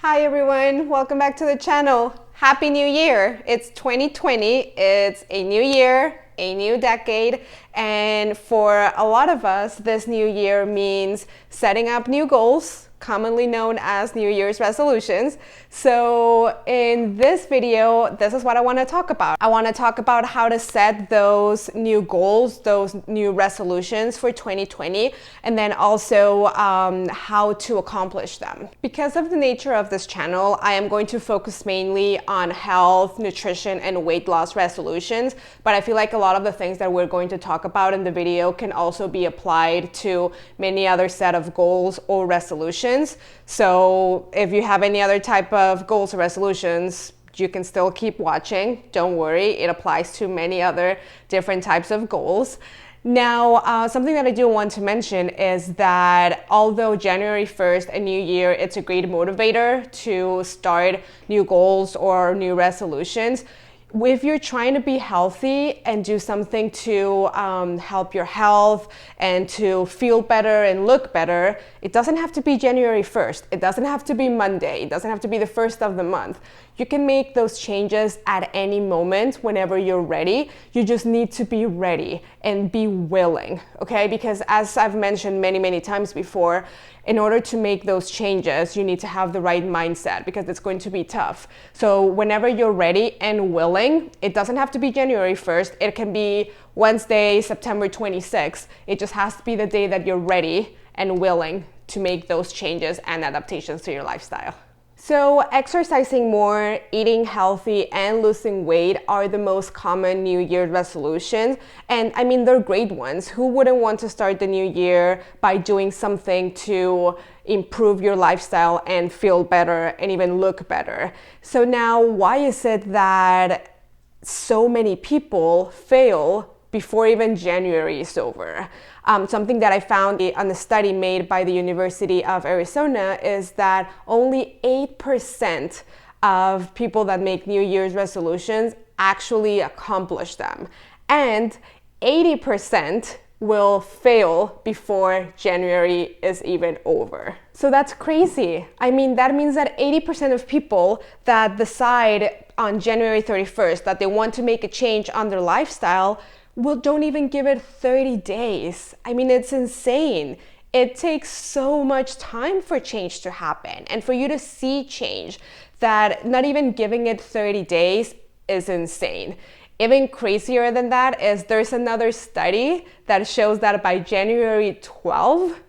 Hi everyone, welcome back to the channel. Happy New Year! It's 2020, it's a new year, a new decade, and for a lot of us, this new year means setting up new goals, commonly known as New Year's resolutions. So in this video, this is what I want to talk about. I want to talk about how to set those new goals, those new resolutions for 2020, and then also how to accomplish them. Because of the nature of this channel, I am going to focus mainly on health, nutrition, and weight loss resolutions, but I feel like a lot of the things that we're going to talk about in the video can also be applied to many other set of goals or resolutions. So if you have any other type of goals or resolutions, you can still keep watching. Don't worry, it applies to many other different types of goals. Now, something that I do want to mention is that although January 1st, a new year, it's a great motivator to start new goals or new resolutions. If you're trying to be healthy and do something to help your health and to feel better and look better, it doesn't have to be January 1st. It doesn't have to be Monday. It doesn't have to be the first of the month. You can make those changes at any moment whenever you're ready. You just need to be ready and be willing, okay? Because as I've mentioned many, many times before, in order to make those changes, you need to have the right mindset because it's going to be tough. So whenever you're ready and willing, it doesn't have to be January 1st. It can be Wednesday, September 26th. It just has to be the day that you're ready and willing to make those changes and adaptations to your lifestyle. So exercising more, eating healthy, and losing weight are the most common New Year resolutions. And I mean, they're great ones. Who wouldn't want to start the new year by doing something to improve your lifestyle and feel better and even look better? So now, why is it that so many people fail before even January is over? Something that I found on a study made by the University of Arizona is that only 8% of people that make New Year's resolutions actually accomplish them. And 80% will fail before January is even over. So that's crazy. I mean, that means that 80% of people that decide on January 31st that they want to make a change on their lifestyle don't even give it 30 days. I mean, it's insane. It takes so much time for change to happen and for you to see change that not even giving it 30 days is insane. Even crazier than that is there's another study that shows that by January 12,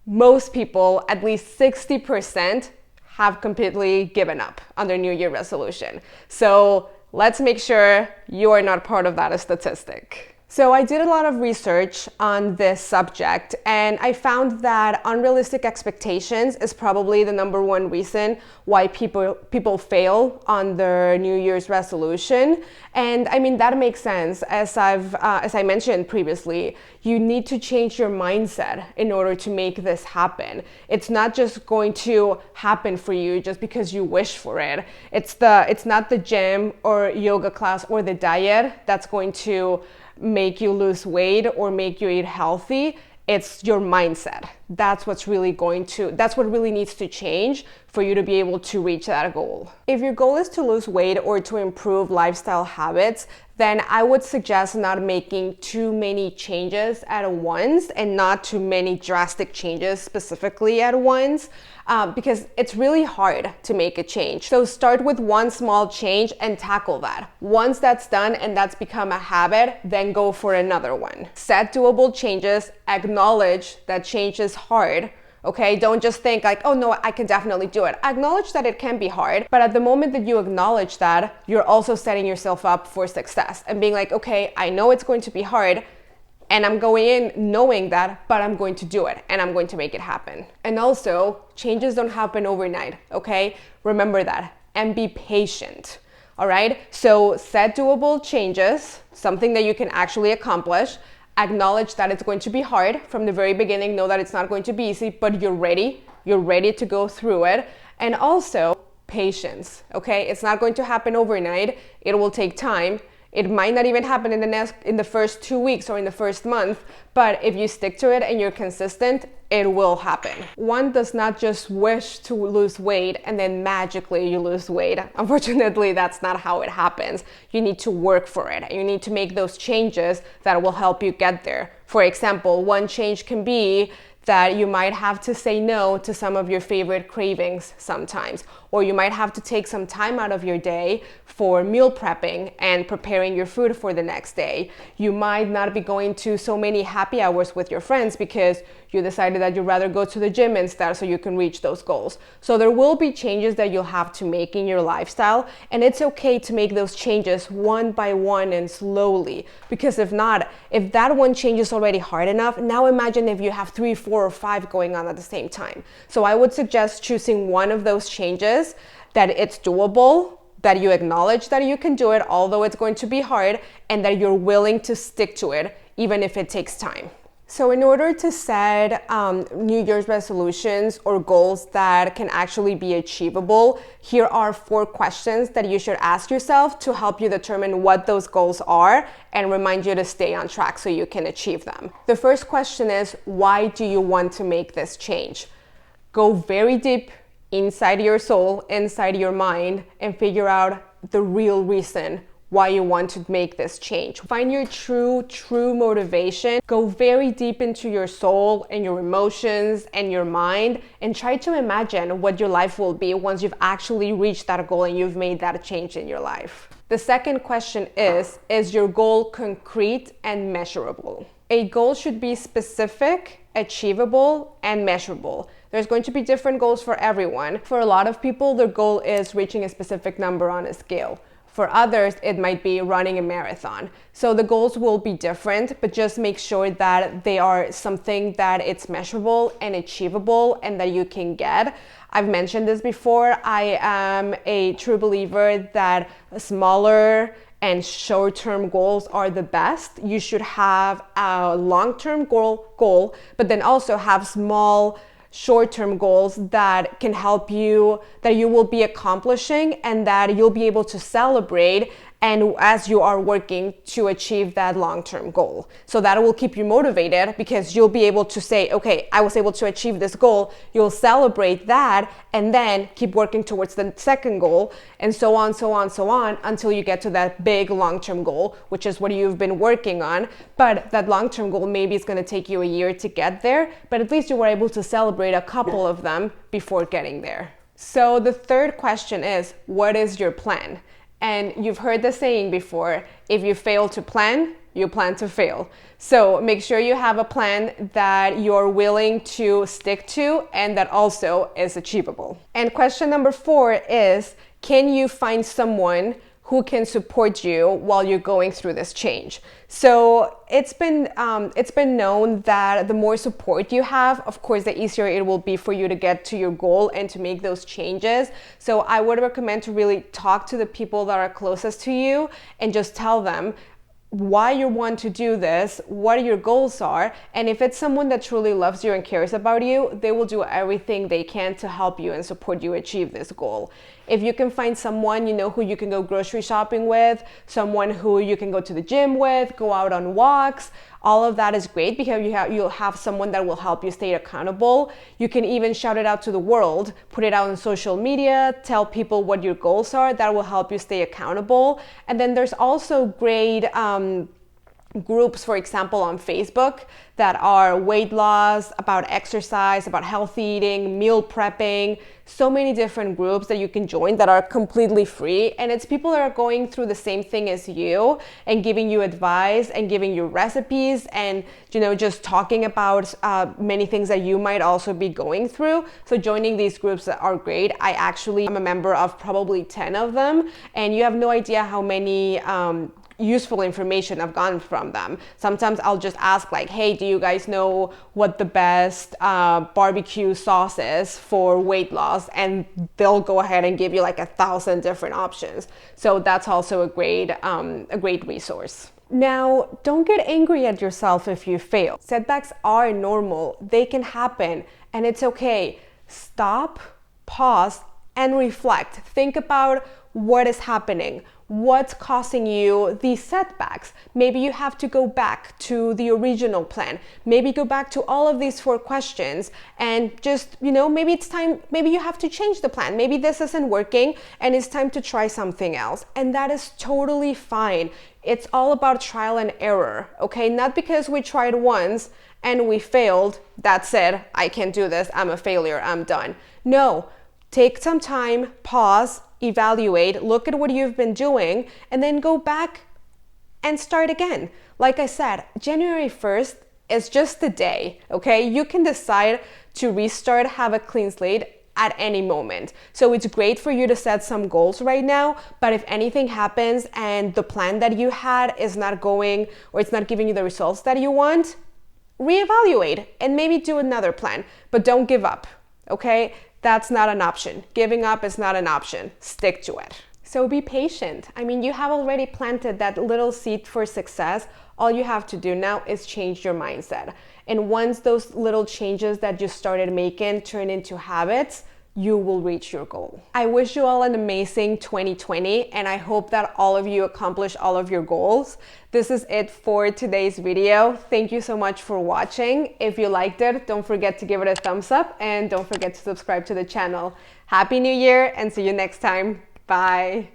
most people, at least 60%, have completely given up on their New Year resolution. So let's make sure you are not part of that statistic. So I did a lot of research on this subject, and I found that unrealistic expectations is probably the number one reason why people fail on their New Year's resolution. And I mean, that makes sense. As I mentioned previously, you need to change your mindset in order to make this happen. It's not just going to happen for you just because you wish for it. It's not the gym or yoga class or the diet that's going to make you lose weight or make you eat healthy. It's your mindset. That's what really needs to change for you to be able to reach that goal. If your goal is to lose weight or to improve lifestyle habits, then I would suggest not making too many changes at once and not too many drastic changes specifically at once, because it's really hard to make a change. So start with one small change and tackle that. Once that's done and that's become a habit, then go for another one. Set doable changes, acknowledge that change is hard. Okay, don't just think like, oh no, I can definitely do it. Acknowledge that it can be hard, but at the moment that you acknowledge that, you're also setting yourself up for success and being like, okay, I know it's going to be hard and I'm going in knowing that, but I'm going to do it and I'm going to make it happen. And also, changes don't happen overnight, okay? Remember that and be patient. All right, so set doable changes, something that you can actually accomplish. Acknowledge that it's going to be hard from the very beginning. Know that it's not going to be easy, but you're ready to go through it. And also patience, okay? It's not going to happen overnight. It will take time. It might not even happen in the first 2 weeks or in the first month, but if you stick to it and you're consistent, it will happen. One does not just wish to lose weight and then magically you lose weight. Unfortunately, that's not how it happens. You need to work for it. You need to make those changes that will help you get there. For example, one change can be that you might have to say no to some of your favorite cravings sometimes, or you might have to take some time out of your day for meal prepping and preparing your food for the next day. You might not be going to so many happy hours with your friends because you decided that you'd rather go to the gym instead so you can reach those goals. So there will be changes that you'll have to make in your lifestyle, and it's okay to make those changes one by one and slowly, because if not, if that one change is already hard enough, now imagine if you have 3, 4, or 5 going on at the same time. So I would suggest choosing one of those changes that it's doable, that you acknowledge that you can do it, although it's going to be hard, and that you're willing to stick to it, even if it takes time. So in order to set New Year's resolutions or goals that can actually be achievable, here are 4 questions that you should ask yourself to help you determine what those goals are and remind you to stay on track so you can achieve them. The first question is, why do you want to make this change? Go very deep inside your soul, inside your mind, and figure out the real reason why you want to make this change. Find your true motivation. Go very deep into your soul and your emotions and your mind, and try to imagine what your life will be once you've actually reached that goal and you've made that change in your life. The second question is your goal concrete and measurable? A goal should be specific, achievable, and measurable. There's going to be different goals for everyone. For a lot of people, their goal is reaching a specific number on a scale. For others, it might be running a marathon. So the goals will be different, but just make sure that they are something that it's measurable and achievable and that you can get. I've mentioned this before. I am a true believer that smaller and short-term goals are the best. You should have a long-term goal, but then also have small short-term goals that can help you, that you will be accomplishing and that you'll be able to celebrate and as you are working to achieve that long-term goal. So that will keep you motivated because you'll be able to say, okay, I was able to achieve this goal. You'll celebrate that and then keep working towards the second goal, and so on, until you get to that big long-term goal, which is what you've been working on. But that long-term goal, maybe it's gonna take you a year to get there, but at least you were able to celebrate a couple of them before getting there. So the third question is, what is your plan? And you've heard the saying before, if you fail to plan, you plan to fail. So make sure you have a plan that you're willing to stick to and that also is achievable. And question number 4 is, can you find someone who can support you while you're going through this change? So it's been known that the more support you have, of course, the easier it will be for you to get to your goal and to make those changes. So I would recommend to really talk to the people that are closest to you and just tell them why you want to do this, what your goals are, and if it's someone that truly loves you and cares about you, they will do everything they can to help you and support you achieve this goal. If you can find someone who you can go grocery shopping with, someone who you can go to the gym with, go out on walks, all of that is great because you'll have someone that will help you stay accountable. You can even shout it out to the world, put it out on social media, tell people what your goals are. That will help you stay accountable. And then there's also great groups, for example, on Facebook that are weight loss, about exercise, about healthy eating, meal prepping, so many different groups that you can join that are completely free. And it's people that are going through the same thing as you and giving you advice and giving you recipes and, just talking about many things that you might also be going through. So joining these groups are great. I actually am a member of probably 10 of them, and you have no idea how many useful information I've gotten from them. Sometimes I'll just ask hey, do you guys know what the best barbecue sauce is for weight loss? And they'll go ahead and give you 1,000 different options. So that's also a great resource. Now, don't get angry at yourself if you fail. Setbacks are normal. They can happen and it's okay. Stop, pause, and reflect. Think about what is happening. what's causing you these setbacks. Maybe you have to go back to the original plan. Maybe go back to all of these 4 questions and just, maybe it's time, maybe you have to change the plan. Maybe this isn't working and it's time to try something else. And that is totally fine. It's all about trial and error, okay? Not because we tried once and we failed, that's it, I can't do this, I'm a failure, I'm done. No, take some time, pause, evaluate, look at what you've been doing, and then go back and start again. Like I said, January 1st is just the day, okay? You can decide to restart, have a clean slate at any moment. So it's great for you to set some goals right now, but if anything happens and the plan that you had is not going, or it's not giving you the results that you want, reevaluate and maybe do another plan, but don't give up, okay? That's not an option. Giving up is not an option. Stick to it. So be patient. I mean, you have already planted that little seed for success. All you have to do now is change your mindset. And once those little changes that you started making turn into habits, you will reach your goal. I wish you all an amazing 2020, and I hope that all of you accomplish all of your goals. This is it for today's video. Thank you so much for watching. If you liked it, don't forget to give it a thumbs up and don't forget to subscribe to the channel. Happy New Year and see you next time. Bye.